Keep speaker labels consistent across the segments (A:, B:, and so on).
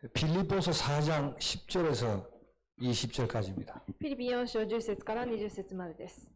A: 빌립보서 4장 10절에서 20절까지입니다.
B: フィリピン4章10節から20節までです。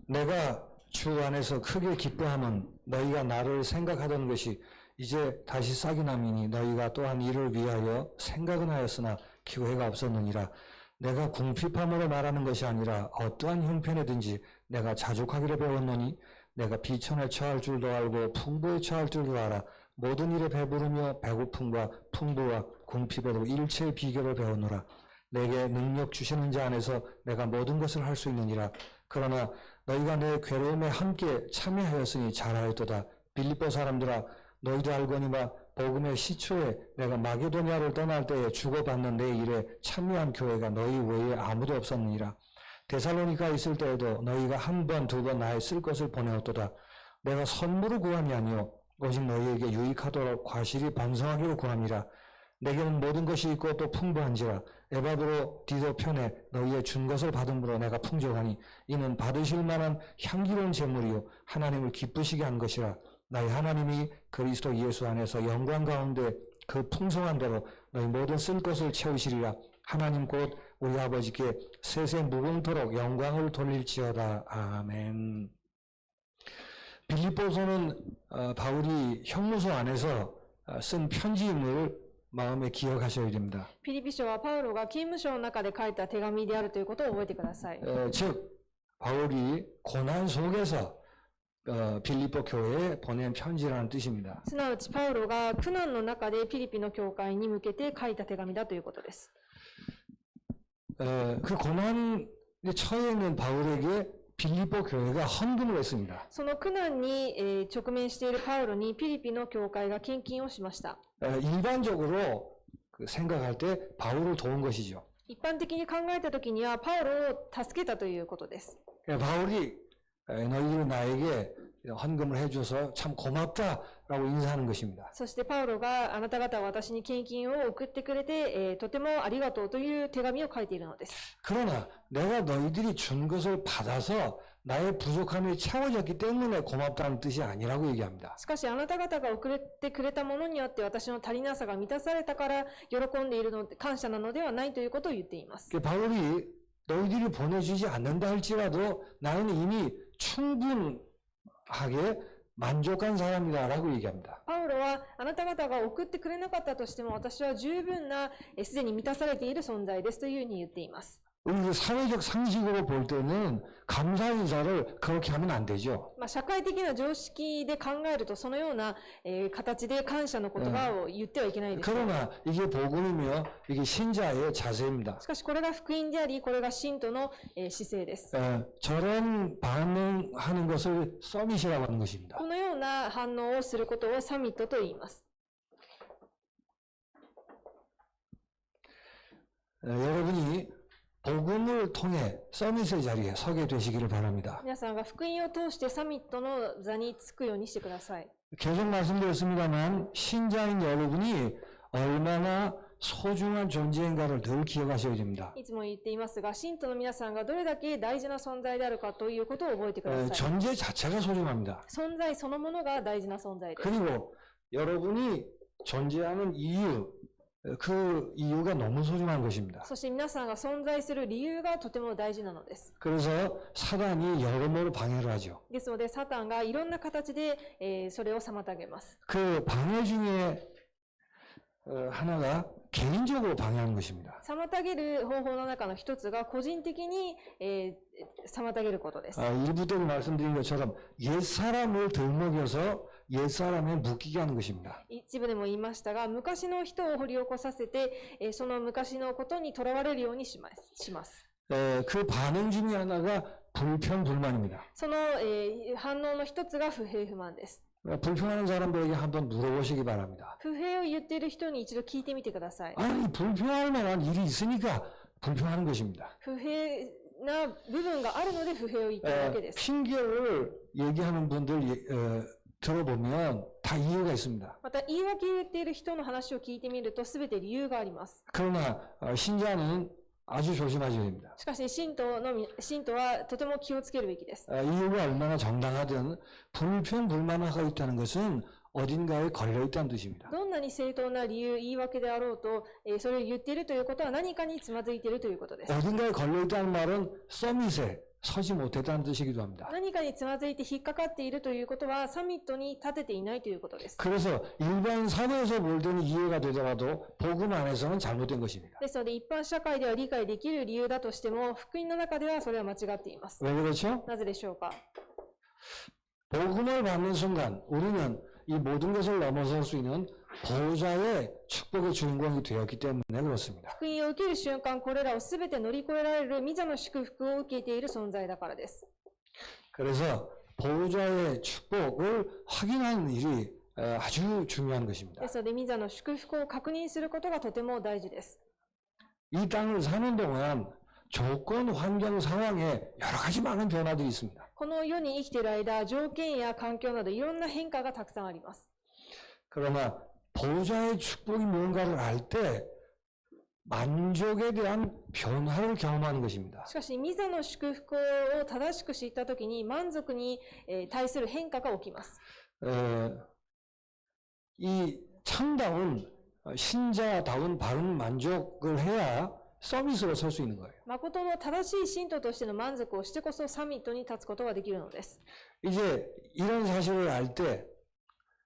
A: 내가 주 안에서 크게 기뻐함은 너희가 나를 생각하던 것이 이제 다시 싹이 남이니 너희가 또한 이를 위하여 생각은 하였으나 기회가 없었느니라. 내가 궁핍함으로 말하는 것이 아니라 어떠한 형편에든지 내가 자족하기를 배웠노니 내가 비천에 처할 줄도 알고 풍부에 처할 줄도 알아. 모든 일에 배부르며 배고픔과 풍부와 궁핍에도 일체의 비결을 배웠노라. 내게 능력 주시는 자 안에서 내가 모든 것을 할 수 있느니라. 그러나 너희가 내 괴로움에 함께 참여하였으니 잘하였도다. 빌립보 사람들아, 너희도 알거니와 복음의 시초에 내가 마게도냐를 떠날 때에 주고받는 내 일에 참여한 교회가 너희 외에 아무도 없었느니라. 데살로니가 있을 때에도 너희가 한 번, 두 번 나의 쓸 것을 보내었도다. 내가 선물을 구함이 아니요 오직 너희에게 유익하도록 과실이 반성하기로 구함이라. 내게는 모든 것이 있고 또 풍부한지라. 에바브로 디도 편에 너희의 준 것을 받음으로 내가 풍족하니 이는 받으실 만한 향기로운 제물이요 하나님을 기쁘시게 한 것이라. 나의 하나님이 그리스도 예수 안에서 영광 가운데 그 풍성한 대로 너희 모든 쓸 것을 채우시리라. 하나님 곧 우리 아버지께 세세 무궁토록 영광을 돌릴지어다. 아멘. 빌립보서는 바울이 형무소 안에서 쓴 편지임을 마음에 기억하셔야 됩니다.
B: フィリピ書はパウロが刑務所の中で書いた手紙であるということを覚えてください。
A: 즉 바울이 고난 속에서 빌립보 교회에 보낸 편지라는 뜻입니다.
B: すなわちパウロが苦難の中でフィリピの教会に向けて書いた手紙だということです。
A: 그 고난에 처해 있는 바울에게 빌립보 교회가 헌금을 했습니다.
B: その苦難に直面しているパウロにフィリピの教会が献金をしました。
A: 일반적으로 생각할 때 바울을 도운 것이죠.
B: 一般的に考えたときにはパウロを助けたということです。
A: 바울이 너희들이 나에게 헌금을 해줘서 참 고맙다라고 인사하는 것입니다.
B: そしてパウロがあなた方は私に献金を送ってくれて、とてもありがとうという手紙を書いているのです。
A: 그러나 내가 너희들이 준 것을 받아서 나의 부족함이 채워졌기 때문에 고맙다는 뜻이 아니라고 얘기합니다.
B: しかしあなた方が送ってくれたものによって私の足りなさが満たされたから喜んでいるので感謝なのではないということを言っています。
A: 바울이 너희들이 보내주지 않는다 할지라도 나는 이미 충분하게 만족한 사람이다라고 얘기합니다.
B: パウロはあなた方が送ってくれなかったとしても私は十分なすでに満たされている存在ですというふうに言っています。
A: 우리 사회적 상식으로 볼 때는 감사 인사를 그렇게 하면 안 되죠.
B: 社会的な常識で考えるとそのような、形で感謝の言葉を言ってはいけないです。
A: 그러나 이게 복음이며 이게 신자의 자세입니다.
B: しかしこれが福音でありこれが信徒の、姿勢です。
A: 저런 반응하는 것을 서밋이라고 하는 것입니다.
B: このような反応をすることをサミットと言います。
A: 여러분이 복음을 통해 서밋의 자리에 서게 되시기를 바랍니다.
B: 皆さんが福音を通してサミットの座につくようにしてください。
A: 계속 말씀드렸습니다만 신자인 여러분이 얼마나 소중한 존재인가를 늘 기억하셔야 됩니다.
B: いつも言っていますが、信徒の皆さんがどれだけ大事な存在であるかということを覚えてください。
A: 존재 자체가 소중합니다.
B: 存在そのものが大事な存在です。
A: 그리고 여러분이 존재하는 이유, 그 이유가 너무 소중한 것입니다.
B: そして皆さんが存在する理由がとても大事なのです。
A: 그래서 사단이 여러모로 방해를 하죠.
B: ですので、サタンがいろんな形で、それを妨げます。
A: 그 방해 중에 하나가 개인적으로 방해하는 것입니다.
B: 妨げる方法の中の一つが個人的に、妨げることです。
A: 일부 때도 말씀드린 것처럼 옛사람을 들먹여서 옛사람에 묶이게 하는 것입니다.
B: 一部でも言いましたが、昔の人を掘り起こさせて、その昔のことにとらわれるようにします。
A: 그 반응 중에 하나가 불평불만입니다.
B: その、反応の一つが不平不満です。
A: 불평하는 사람들에게 한번 물어보시기 바랍니다.
B: 不平を言っている人に一度聞いてみてください。
A: 아니, 불평할 만한 일이 있으니까 불평하는 것입니다.
B: 不平な部分があるので不平を言っているわけです。
A: 핑계를 얘기하는 분들 들어보면 다 이유가 있습니다.
B: また言い訳を言っている人の話を聞いてみると全て理由があります。
A: 그러나 신자는 아주 조심하셔야 됩니다.
B: しかし信徒はとても気をつけるべきです。
A: 이유가 얼마나 정당하든 불평불만하고 있다는 것은 어딘가에 걸려 있다는 뜻입니다.
B: どんなに正当な理由、言い訳であろうと、それを言っているということは何かにつまずいているということです。
A: 어딘가에 걸려 있다는 말은 서밋에 서지 못했다는 뜻이기도 합니다.
B: 何かにつまずいて引っかかっているということは、サミットに立てていないということです。
A: 그래서 일반 사회에서 볼 때는 이해가 되더라도 복음 안에서는 잘못된 것입니다.
B: ですので、一般社会では理解できる理由だとしても、福音の中ではそれは間違っています。
A: 왜 그렇죠?
B: なぜでしょうか。
A: 복음을 받는 순간 우리는 이 모든 것을 넘어설 수 있는 보호자의 축복의 주인공이 되었기 때문에 그렇습니다.
B: 福音を受ける瞬間、これらをすべて乗り越えられる御座の祝福を受けている存在だからです。
A: 그래서 보호자의 축복을 확인하는 일이 아주 중요한 것입니다.
B: ですので、御座の祝福を確認することがとても大事です。
A: 이 땅을 사는 동안 조건, 환경, 상황에 여러 가지 많은 변화들이 있습니다.
B: この世に生きている間、条件や環境などいろんな変化がたくさんあります。
A: 그러나 보호자의 축복이 뭔가를 알 때 만족에 대한 변화를 경험하는 것입니다.
B: しかし、御座の祝福を正しく知ったときに、満足に対する変化が起きます。
A: 이 참다운 신자다운 바른 만족을 해야 서밋으로 설 수 있는 거예요.
B: 誠の正しい信徒としての満足をしてこそサミットに立つことができるのです。
A: 이제 이런 사실을 알 때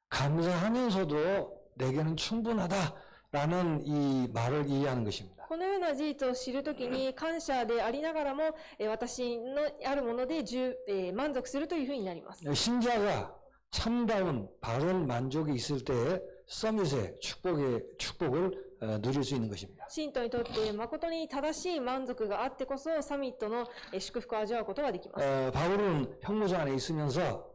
A: 감사하면서도 내게는 충분하다라는 이 말을 이해하는 것입니다.
B: このような事実を知るときに、感謝でありながらも、私のあるもので満足するというふうになります。
A: 신자가 참다운 바른 만족이 있을 때에 서밋의 축복을 누릴 수 있는 것입니다.
B: 信徒にとって誠に正しい満足があってこそ、サミットの祝福を味わうことができます。
A: 바울은 형무소 안에 있으면서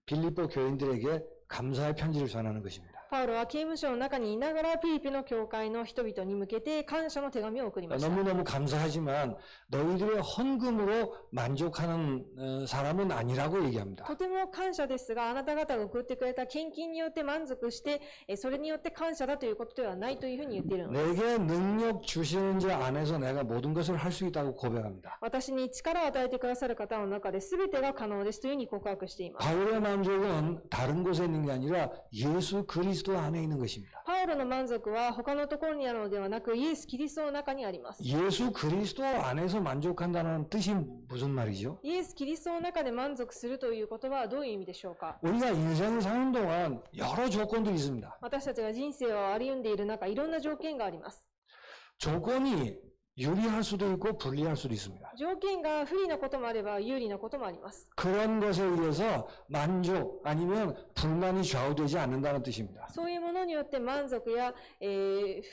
A: 빌립보 교인들에게 감사의 편지를 전하는 것입니다.
B: パウロは刑務所の中にいながらピリピの教会の人々に向けて感謝の手紙を送りました。
A: 너무너무 감사하지만 너희들의 헌금으로 만족하는 사람은 아니라고 얘기합니다.
B: とても感謝ですが、あなた方が送ってくれた献金によって満足して、それによって感謝だということではないというふうに言っているのです。
A: 내게 능력 주시는 자 안에서 내가 모든 것을 할 수 있다고 고백합니다.
B: 私に力を与えてくださる方の中で全てが可能ですというふうに告白しています。
A: 바울의 만족은 다른 곳에 있는 게 아니라 예수 그리스도 안에 있는 것입니다.
B: パウロの満足は他のところにあるのではなく、イエス・キリストの中にあります。
A: 예수 그리스도 안에서 만족한다는 뜻이 무슨 말이죠?
B: イエス・キリストの中で満足するということはどういう意味でしょうか。
A: 우리가 인생을 사는 동안 여러 조건들이 있습니다.
B: 私たちが人生を歩んでいる中、いろんな条件があります。
A: 조건이 유리할 수도 있고 불리할 수도 있습니다.
B: 条件が不利なこともあれば有利なこともあります。
A: 그런 것에 의해서 만족 아니면 불만이 좌우되지 않는다는 뜻입니다.
B: そういうものによって満足や、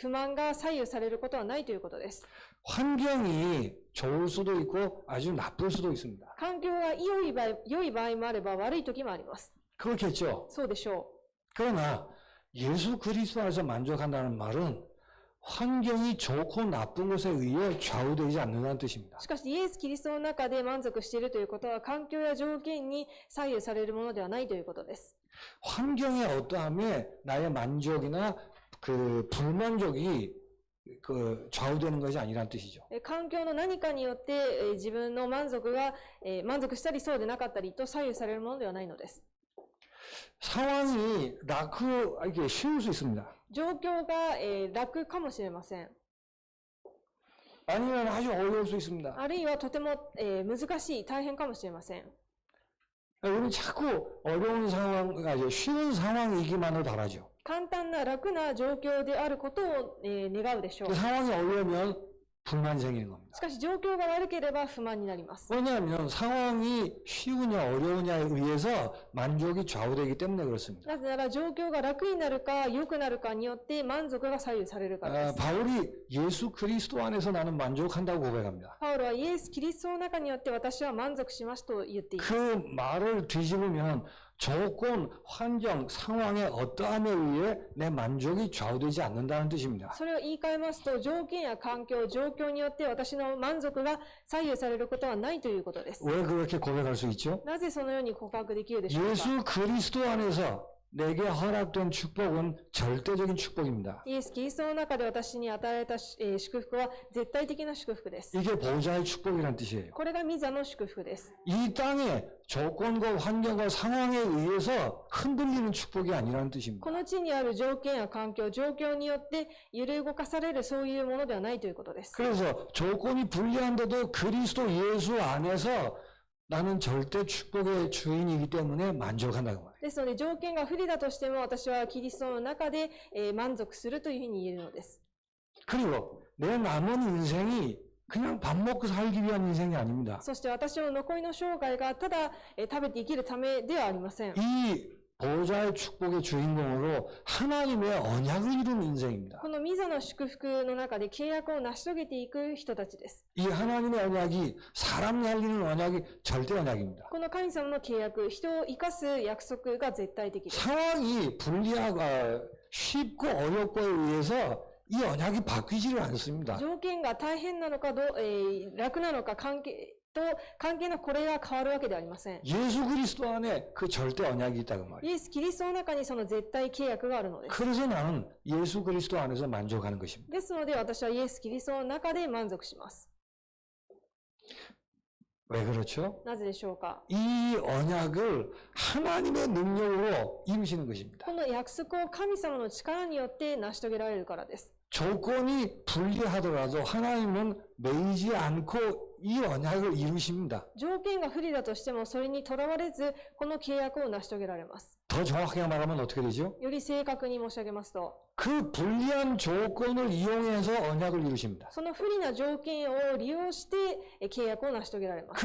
B: 不満が左右されることはないということです。
A: 환경이 좋을 수도 있고 아주 나쁠 수도 있습니다.
B: 環境が良い場合もあれば悪い時もあります。
A: 그렇겠죠.
B: そうでしょ
A: 그러나 예수 그리스도 안에서 만족한다는 말은 환경이 좋고 나쁜 것에 의해 좌우되지 않는다는 뜻입니다.
B: う。しかし、イエス・キリストの中で満足しているということは、環境や条件に左右されるものではないということです。
A: 환경의 어떠함에 나의 만족이나 그 불만족이 좌우되는 것이 아니란 뜻이죠.
B: 環境の何かによって、自分の満足が、満足したりそうでなかったりと左右されるものではないのです。
A: 상황이 이게 쉬울 수 있습니다.
B: 状況が、楽かもしれません。
A: 아니면 아주 어려울 수 있습니다.
B: あるいはとても、難しい、大変かもしれません。
A: 우리는 자꾸 어려운 상황, 쉬운 상황이기만을 바라죠.
B: 簡単な楽な状況であることを、願うでしょう。
A: 그 상황이 어려우면 불만이 생기는 겁니다.
B: しかし状況が悪ければ不満になります。
A: 왜냐하면 상황이 쉬우냐 어려우냐에 의해서 만족이 좌우되기 때문에 그렇습니다.
B: なぜなら状況が楽になるか良くなるかによって満足が左右されるからです。
A: 바울이 예수 그리스도 안에서 나는 만족한다고 고백합니다.
B: パウロはイエス・キリストの中によって私は満足しますと言っています。
A: 그 말을 뒤집으면 조건, 환경, 상황의 어떠함에 의해 내 만족이 좌우되지 않는다는 뜻입니다.
B: それを言い換えますと、条件や環境、状況によって私の満足が左右されることはないということです。
A: 왜 그렇게 고백할 수 있죠?
B: なぜそのように告白できるでしょうか。
A: 예수 그리스도 안에서 내게 허락된 축복은 절대적인 축복입니다.
B: イエス・キリストの中で私に与えられた祝福は絶対的な祝福です。
A: 이게 보좌의 축복이란 뜻이에요.
B: これが御座の祝福です。
A: 이 땅의 조건과 환경과 상황에 의해서 흔들리는 축복이 아니라는 뜻입니다.
B: この地にある条件や環境、状況によって揺れ動かされるそういうものではないということです。
A: 그래서 조건이 불리한데도 그리스도 예수 안에서 나는 절대 축복의 주인이기 때문에 만족한다고 말이에요.
B: ですので条件が不利だとしても私はキリストの中で満足するというふうに言えるのです。
A: 그리고 내 남은 인생이 그냥 밥 먹고 살기 위한 인생이 아닙니다.
B: そして私の残りの生涯がただ食べて生きるためではありません。
A: 이 보좌의 축복의 주인공으로 하나님의 언약을 이룬 인생입니다.
B: この御座の祝福の中で契約を成し遂げていく人たちです。
A: 이 하나님의 언약이 사람 살리는 언약이 절대 언약입니다.
B: この神様の契約、人を生かす約束が絶対的です。
A: 상황이 불리하고 쉽고 어렵고에 의해서 이 언약이 바뀌지를 않습니다.
B: 条件が大変なのか楽なのか関係のこれが変わるわけではありません。
A: 예수 그리스도 안에 그 절대 언약이 있다고 말이에요.
B: イエス・キリストの中にその絶対契約があるのです。
A: 그래서 나는 예수 그리스도 안에서 만족하는 것입니다.
B: ですので私はイエス・キリストの中で満足します。
A: 왜 그렇죠?
B: なぜでしょうか。
A: 이 언약을 하나님의 능력으로 이루시는 것입니다.
B: この約束を神様の力によって成し遂げられるからです。
A: 조건이 불리하더라도 하나님은 매이지 않고 이 언약을 이루십니다.
B: 条件が不利だとしてもそれにとらわれずこの契約を成し遂げられます。
A: 더 정확하게 말하면 어떻게 되죠?
B: より正確に申し上げますと、
A: 그 불리한 조건을 이용해서 언약을 이루십니다.
B: その不利な条件を利用して契約を成し遂げられます。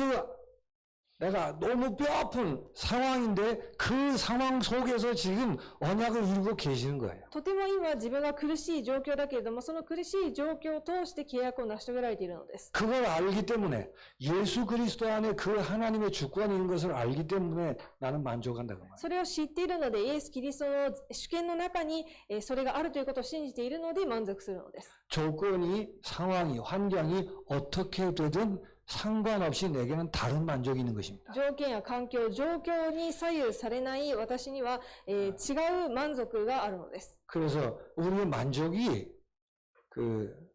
A: 내가 너무 뼈아픈 상황인데 그 상황 속에서 지금 언약을 이루고 계시는 거예요.
B: とても今自分が苦しい状況だけれどもその苦しい状況を通して契約を成し遂げられているのです。
A: 그걸 알기 때문에 예수 그리스도 안에 그 하나님의 주권이 있는 것을 알기 때문에 나는 만족한다고 말이에요.
B: それを知っているのでイエス・キリストの主権の中にそれがあるということを信じているので満足するのです。
A: 조건이 상황이 환경이 어떻게 되든 상관없이 내게는 다른 만족이 있는 것입니다.
B: 条件や環境、状況に左右されない私には、違う満足があるのです。
A: 그래서 우리의 만족이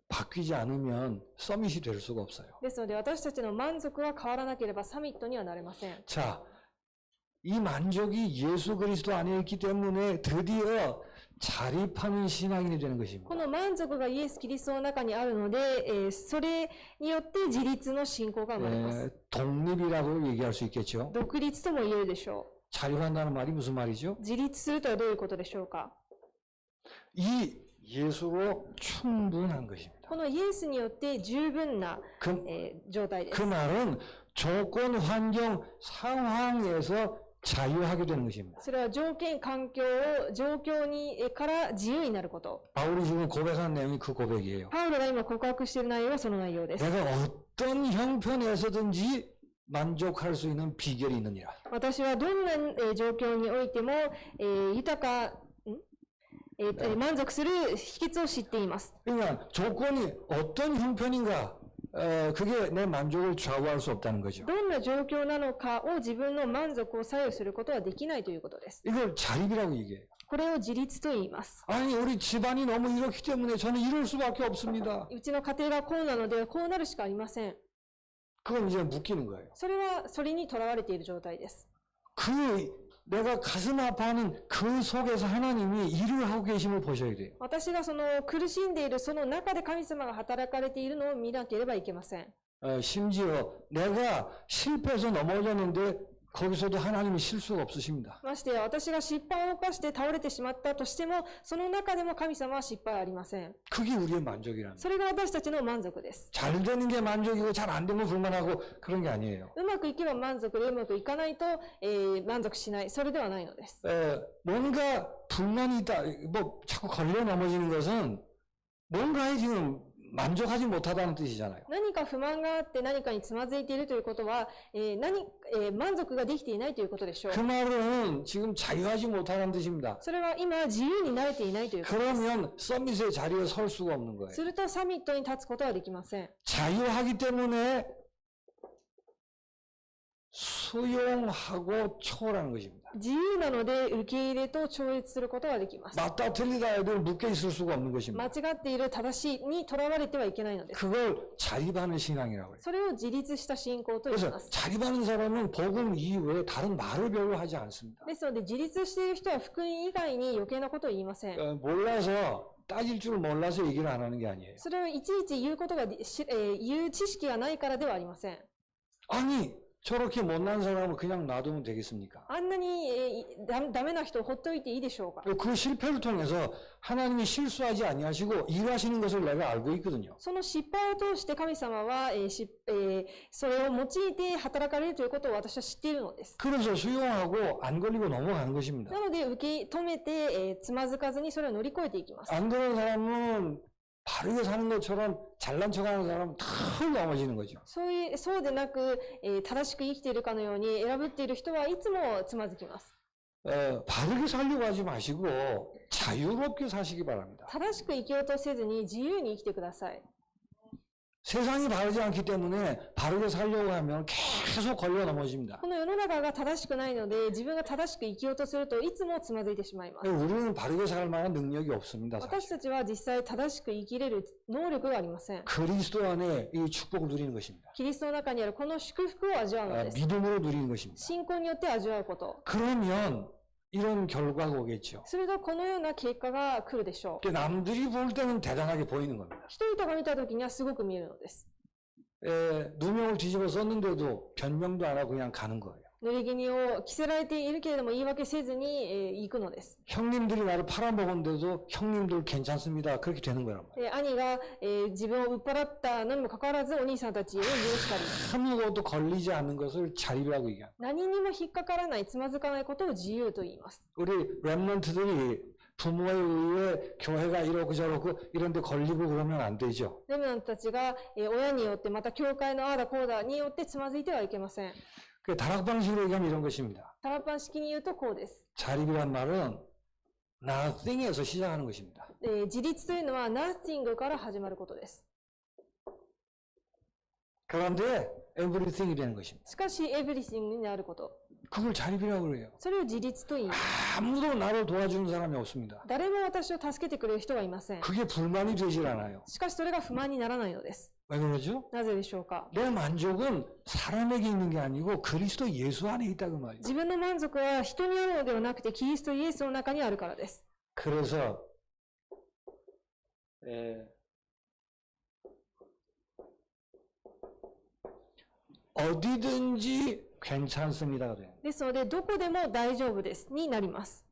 A: 바뀌지 않으면 서밋이 될 수가 없어요.
B: ですので私たちの満足が変わらなければサミットにはなれません。
A: 자, 이 만족이 예수 그리스도 안에 있기 때문에 드디어 자립하는 신앙인이 되는 것입니다.
B: この満足がイエス・キリストの中にあるので、それによって自立の信仰が生まれます。
A: 독립이라고 얘기할 수 있겠죠.
B: 独立とも言えるでしょ
A: 자립한다는 말이 무슨 말이죠?
B: う。自立するとはどういうことでしょうか。
A: 이 예수로 충분한 것입니다.
B: このイエスによって十分な、
A: 그,
B: 状態で
A: 그
B: す。
A: 말은 조건, 환경, 상황에서 자유하게 되는 것입니다.
B: それは条件、環境を状況にから自由になること。
A: 바울이 지금 고백한 내용이 그 고백이에요.
B: パウロが今告白している内容はその内容です。
A: 내가 어떤 형편에서든지 만족할 수 있는 비결이 있느니라.
B: 私はどんな状況においても豊か、満足する秘訣を知っています。
A: 그러니까 조건이 어떤 형편인가 그게 내 만족을 좌우할 수 없다는 거죠.
B: どんな状況なのかを自分の満足を左右することはできないということです。
A: 이걸 자립이라고 얘기해요.
B: これを自立と言います。
A: 아니 우리 집안이 너무 이렇기 때문에 저는 이럴 수밖에 없습니다.
B: うちの家庭がこうなのでこうなるしかありません。
A: 그건 이제 묶이는 거예요.
B: それはそれにとらわれている状態です。
A: 내가 가슴 아파하는 그 속에서 하나님이 일을 하고 계심을 보셔야 돼요.
B: 私がその苦しんでいるその中で神様が働かれているのを見なければいけません。
A: 심지어 내가 실패해서 넘어졌는데 거기서도 하나님이 실수가 없으십니다.
B: ましてや私が失敗を犯して倒れてしまったとしてもその中でも神様は失敗はありません。
A: 그게 우리의 만족이라는 거예요.
B: それが私たちの満足です。
A: 잘 되는 게 만족이고 잘 안 되면 불만하고 그런 게 아니에요.
B: うまくいけば満足でうまくいかないと、満足しない。それではないのです。
A: 뭔가 불만이 있다. 뭐 자꾸 걸려 넘어지는 것은 뭔가에 지금 만족하지 못하다는 뜻이잖아요.
B: 何か不満があって何かにつまずいているということは、満足ができていないということでしょう。
A: 그 말은 지금 자유하지 못하는 뜻입니다.
B: それは今自由になれていないということです。
A: 그러면 서밋의 자리에 설 수가 없는 거예요.
B: するとサミットに立つことはできません。
A: 자유하기 때문에 수용하고 초월하는 것입니다.
B: 自由なので受け入れと超越することができます。
A: 맞다 틀리다 애들 묶여 있을 수가 없는
B: 間
A: 것입니다.
B: 違っている正しいにとらわれてはいけないのです。
A: 그걸 자립하는 신앙이라고 해요.
B: それを自立した信仰と言い
A: 그래서
B: ます。
A: 자립하는 사람은 복음 이외에 다른 말을 별로 하지 않습니다.
B: ですので、自立している人は福音以外に余計なことを言いません。
A: 몰라서 따질 줄 몰라서 얘기를 안 하는 게 아니에요.
B: それをいちいち言うことが言う知識がないからではありません。
A: 아니 저렇게 못난 사람을 그냥 놔두면 되겠습니까?
B: あんなにダメな人を放っておいていいでしょうか。
A: 그 실패를 통해서 하나님이 실수하지 아니하시고 일하시는 것을 내가 알고 있거든요.
B: その失敗を通して神様は、それを用いて働かれるということを私は知っているのです。
A: 그래서 수용하고 안 걸리고 넘어가는 것입니다.
B: なので受け止めて、つまずかずにそれを乗り越えていきます。
A: 안 그런 사람은 바르게 사는 것처럼 잘난 척하는 사람은 다 넘어지는 거죠.
B: そうでなく、正しく生きているかのように選ぶっている人はいつもつまずきます。
A: 바르게 살려고 하지 마시고 자유롭게 사시기 바랍니다.
B: 正しく生きようとせずに自由に生きてください。
A: 세상이 바르지 않기 때문에 바르게 살려고 하면 계속 걸려 넘어집니다.
B: この世の中が正しくないので、自分が正しく生きようとするといつもつまずいてしまいます。
A: 우리는 바르게 살 만한 능력이 없습니다.
B: 私
A: 사실.
B: たちは実際正しく生きれる能力がありません。
A: 그리스도 안에 이 축복을 누리는 것입니다.
B: キリストの中にあるこの祝福を味わうのです。
A: 믿음으로 누리는 것입니다.
B: 信仰によって味わうこと。
A: 그러면 이런 결과가 오겠죠.
B: するとこのような結果が来るでしょう。
A: 남들이 볼 때는 대단하게 보이는 겁니다.
B: 人々が見た時にはすごく見えるのです。
A: 누명을 뒤집어 썼는데도 변명도 안 하고 그냥 가는 거예요.
B: 濡れ衣を着せられているけれども言い訳せずに、行くのです。
A: 형님들이 나를 팔아먹었는데도 형님들 괜찮습니다. 그렇게 되는 거란 말이에요.
B: 兄が、自分を売っ払ったのにもかかわらずお兄さんたちを許したり、
A: 아무것도 걸리지 않는 것을 자립이라고 얘기합니다.
B: 何にも引っかからない、つまずかないことを自由と言います。
A: 우리 랩런트들이 부모에 의해 교회가 이러고 저러고 이런 데 걸리고 그러면 안 되죠.
B: レムナントたちが、親によってまた教会のああだこうだによってつまずいてはいけません。
A: 그 다락방식으로 얘기하면 이런 것입니다.
B: タラパン式に言うとこうです。
A: 자립이란 말은 nothing에서 시작하는 것입니다.
B: 自立というのは nothing から始まることです。
A: 그런데 everything이 되는 것입니다.
B: しかし everything になること。
A: 그걸 자립이라고 그래요.
B: それを自立と言います。
A: 아무도 나를 도와주는 사람이 없습니다.
B: 誰も私を助けてくれる人はいません。
A: 그게 불만이 되질 않아요.
B: しかしそれが不満にならないのです。
A: 왜 그러죠?
B: なぜでしょうか。
A: 내 만족은 사람에게 있는 게 아니고 그리스도 예수 안에 있다고 말이에요.
B: 自分の満足は人にあるのではなくてキリストイエスの中にあるからです。
A: 그래서 어디든지 괜찮습니다가 돼요.
B: ですので、どこでも大丈夫ですになります。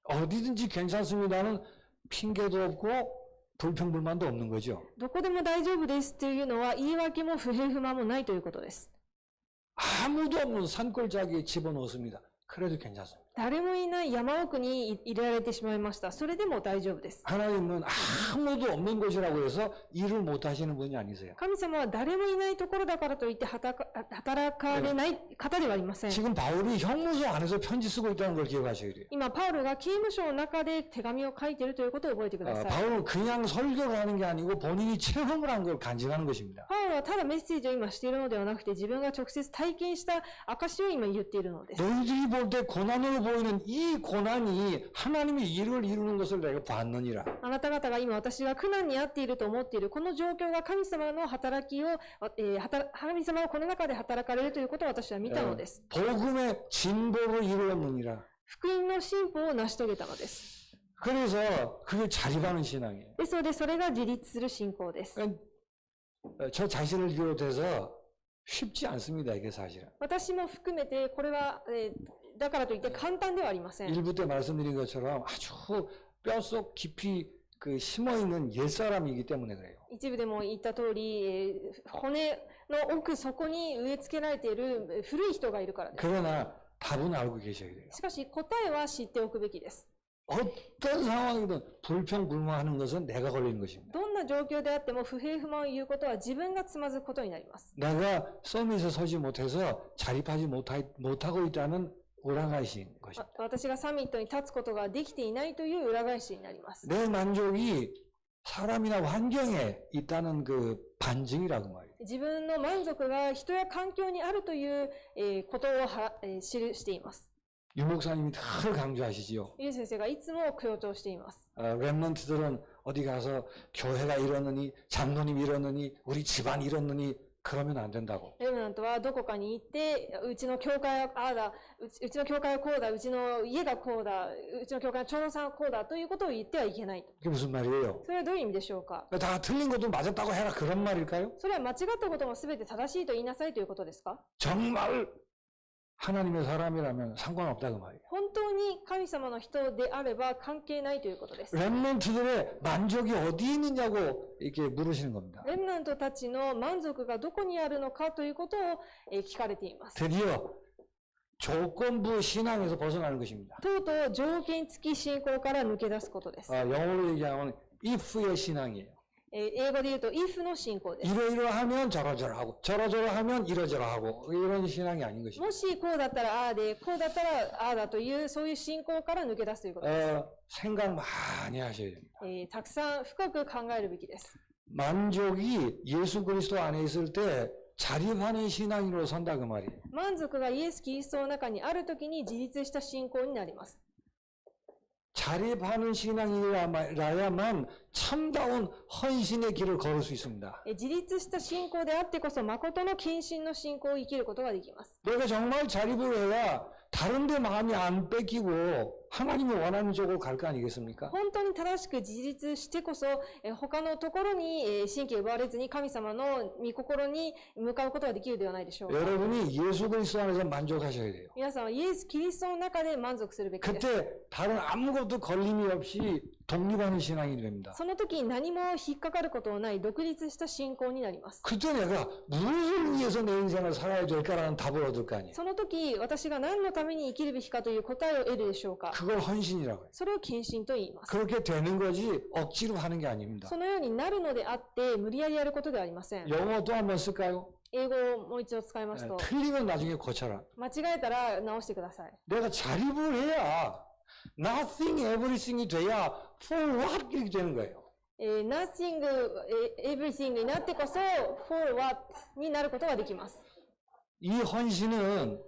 A: 어디든지 괜찮습니다는 핑계도 없고 불평불만도 없는 거죠.
B: どこでも大丈夫ですというのは言い訳も不平不満もないということです。
A: 아무도 없는 산골짜기에 집어넣었습니다. 그래도 괜찮습니다.
B: 誰もいない山奥に入れられてしまいました。それでも大丈夫です。
A: 하나님은 아무도 없는 곳이라고 해서 일을 못 하시는 분이 아니세요.
B: 神様は誰もいないところだからといって働かれない方ではありません。
A: 지금 바울이 형무소 안에서 편지 쓰고 있다는 걸 기억하셔야 돼요.
B: 今、パウロが刑務所の中で手紙を書いているということを覚えてください。
A: 바울은 그냥 설교를 하는 게 아니고 본인이 체험을 한 걸 간증하는 것입니다.
B: パウロはただメッセージを今しているのではなくて、自分が直接体験した証を今言っているのです。
A: 너희들이 볼 때 고난으로 보이는 이 고난이 하나님의 일을 이루는 것을 내가 봤느니라.
B: あなた方が今私が苦難に遭っていると思っているこの状況が神様の働きを、神様はこの中で働かれるということを私は見たのです。
A: 복음의 진보를 이루었느니라.
B: 福音の進歩を成し遂げたのです。
A: 그래서 그게 자립하는 신앙이에요.
B: ですのでそれが自立する信仰です。
A: 저 자신을 비롯해서 쉽지 않습니다. 이게 사실은.
B: 私も含めてこれは、だからといって簡単ではありません。
A: 일부 때 말씀드린 것처럼 아주 뼛속 깊이 그 심어있는 옛사람이기 때문에 그래요.
B: 一部でも言った通り、骨の奥底に植え付けられている古い人がいるからです。
A: 그러나 답은 알고 계셔야 돼요.
B: しかし答えは知っておくべきです。
A: 어떤 상황이든 불평불만하는 것은 내가 걸리는 것입니다.
B: どんな状況であっても不平不満を言うことは自分がつまずくことになります。
A: 내가 서밋에 서지 못해서 자립하지 못하고 있다는 오라가이신 것입니다.
B: 私がサミットに立つことができていないという裏返しになります。
A: 내 만족이 사람이나 환경에 있다는 그 반증이라고 말이에요.
B: 自分の満足が人や環境にあるということを記しています。
A: 유 목사님이 늘 강조하시지요.
B: ユウ先生がいつも強調しています。
A: 렘넌트들은 어디 가서 교회가 이러느니 장로님 이러느니 우리 집안 이러느니 그러면 안 된다고.
B: レムナントはどこかに行って、うちの教会はああだ、うちの教会はこうだ、うちの家がこうだ、うちの教会の長老さんはこうだということを言ってはいけない。
A: 그게 무슨 말이에요?
B: それはどういう意味でしょうか。
A: 다 틀린 것도 맞았다고 해라 그런 말일까요?
B: それは間違ったことも全て正しいと言いなさいということですか。
A: 정말 하나님의 사람이라면 상관없다 그 말이에요.
B: 本当に神様の人であれば関係ないということです。
A: 렘넌트들의 만족이 어디 있느냐고 이렇게 물으시는 겁니다.
B: レムナントたちの満足がどこにあるのかということを聞かれています。
A: 드디어 조건부 신앙에서 벗어나는 것입니다.
B: とうとう条件付き信仰から抜け出すことです。
A: 영어로 얘기하면 if의 신앙이에요.
B: 英語で言うと if の信仰です。
A: 이러이러하면 저러저러하고 저러저러하면 이러저러하고 이런 신앙이 아닌 것입니다.
B: もしこうだったらああで、こうだったらああだというそういう信仰から抜け出すということです。
A: 생각 많이 하셔야 됩니다.
B: たくさん深く考えるべきです。
A: 만족이 예수 그리스도 안에 있을 때 자립하는 신앙으로 선다 그 말이에요.
B: 満足がイエス・キリストの中にあるときに自立した信仰になります。
A: 자립하는 신앙이라야만 참다운 헌신의 길을 걸을 수 있습니다.
B: 自立した信仰であってこそ誠の献身の信仰を生きることができます。
A: 내가 정말 자립을 해야 다른 데 마음이 안 뺏기고 하나님이 원하는 쪽으로 갈 거 아니겠습니까?
B: 本当に正しく自立してこそ他のところに神経奪われずに神様の御心に向かうことができるではないでしょうか。
A: 여러분이 예수 그리스도 안에서 만족하셔야 돼요.
B: 皆さんはイエス・キリストの中で満足するべきです。
A: 그때 다른 아무것도 걸림이 없이 독립하는 신앙이 됩니다.
B: その時に何も引っかかることのない独立した信仰になります。
A: 그때 내가 무엇을 위해서 내 인생을 살아야 될까라는 답을 얻을 거 아니에요.
B: その時私が何のために生きるべきかという答えを得るでしょうか。
A: 그걸 헌신이라고 해요.
B: それを献身と言います。
A: 그렇게 되는 거지 억지로 하는 게 아닙니다.
B: そのようになるのであって無理やりやることではありません。
A: 영어 또 한번 쓸까요?
B: 英語をもう一度使いますと、
A: 틀리면 나중에 고쳐라.
B: 間違えたら直してください。
A: 내가 자립을 해야 nothing, everything이 돼야 for what 이렇게 되는 거예요.
B: nothing, everything になってこそ for what になることができます。
A: 이 헌신은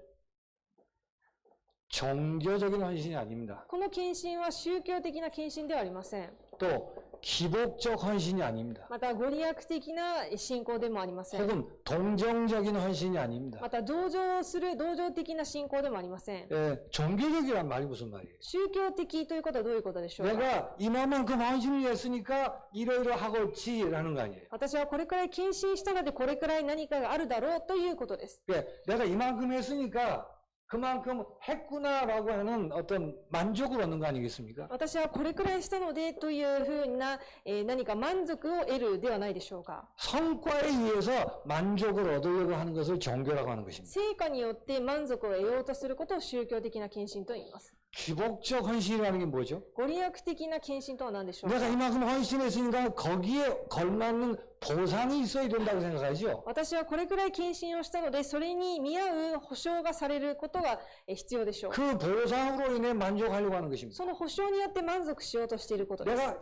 A: 종교적인 헌신이 아닙니다.
B: この献身は宗教的な献身ではありません。
A: 또 기복적 헌신이 아닙니다.
B: またご利益的な信仰でもありません。
A: 혹은 동정적인 헌신이 아닙니다.
B: また同情する同情的な信仰でもありません。
A: 종교적이란 말이 무슨 말이에요?
B: 宗教的ということはどういうことでしょうか。
A: 내가 이만큼 헌신을 했으니까 이러이러하고 있지라는 거 아니에요.
B: 私はこれくらい献身したのでこれくらい何かがあるだろうということです。
A: 내가 이만큼 했으니까 그만큼 했구나라고 하는 어떤 만족을 얻는 거 아니겠습니까?
B: 私はこれくらいしたのでというふうな、何か満足を得るではないでしょうか。
A: 성과에 의해서 만족을 얻으려고 하는 것을 종교라고 하는 것입니다.
B: 成果によって満足を得ようとすることを宗教的な献身と言います。
A: 기복적 헌신이라는 게 뭐죠?
B: ご利益的な献身とは何でしょうか。
A: 내가 이만큼 헌신했으니까 거기에 걸맞는 보상이 있어야 된다고 생각하죠.
B: 私はこれくらい献身をしたのでそれに見合う保証がされることが必要でしょう。
A: 그 보상으로 인해 만족하려고 하는 것입니다.
B: その保証によって満足しようとしていることです。
A: 내가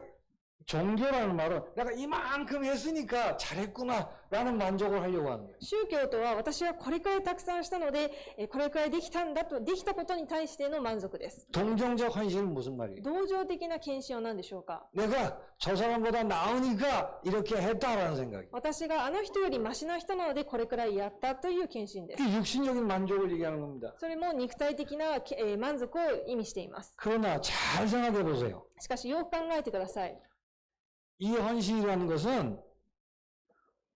A: 종교라는 말은 내가 이만큼 했으니까 잘했구나라는 만족을 하려고 하는 거예요.
B: 宗教とは私はこれくらいたくさんしたのでこれくらいできたんだとできたことに対しての満足です。
A: 동정적 헌신은 무슨 말이에요?
B: 同情的な献身は何でしょうか。
A: 내가 저 사람보다 나으니까 이렇게 했다라는 생각이.
B: 私があの人よりマシな人なのでこれくらいやったという献身です。
A: 이 육신적인 만족을 얘기하는 겁니다.
B: それも肉体的な満足を意味しています。
A: 그러나 잘 생각해 보세요.
B: しかしよく考えてください。
A: 이 헌신이라는 것은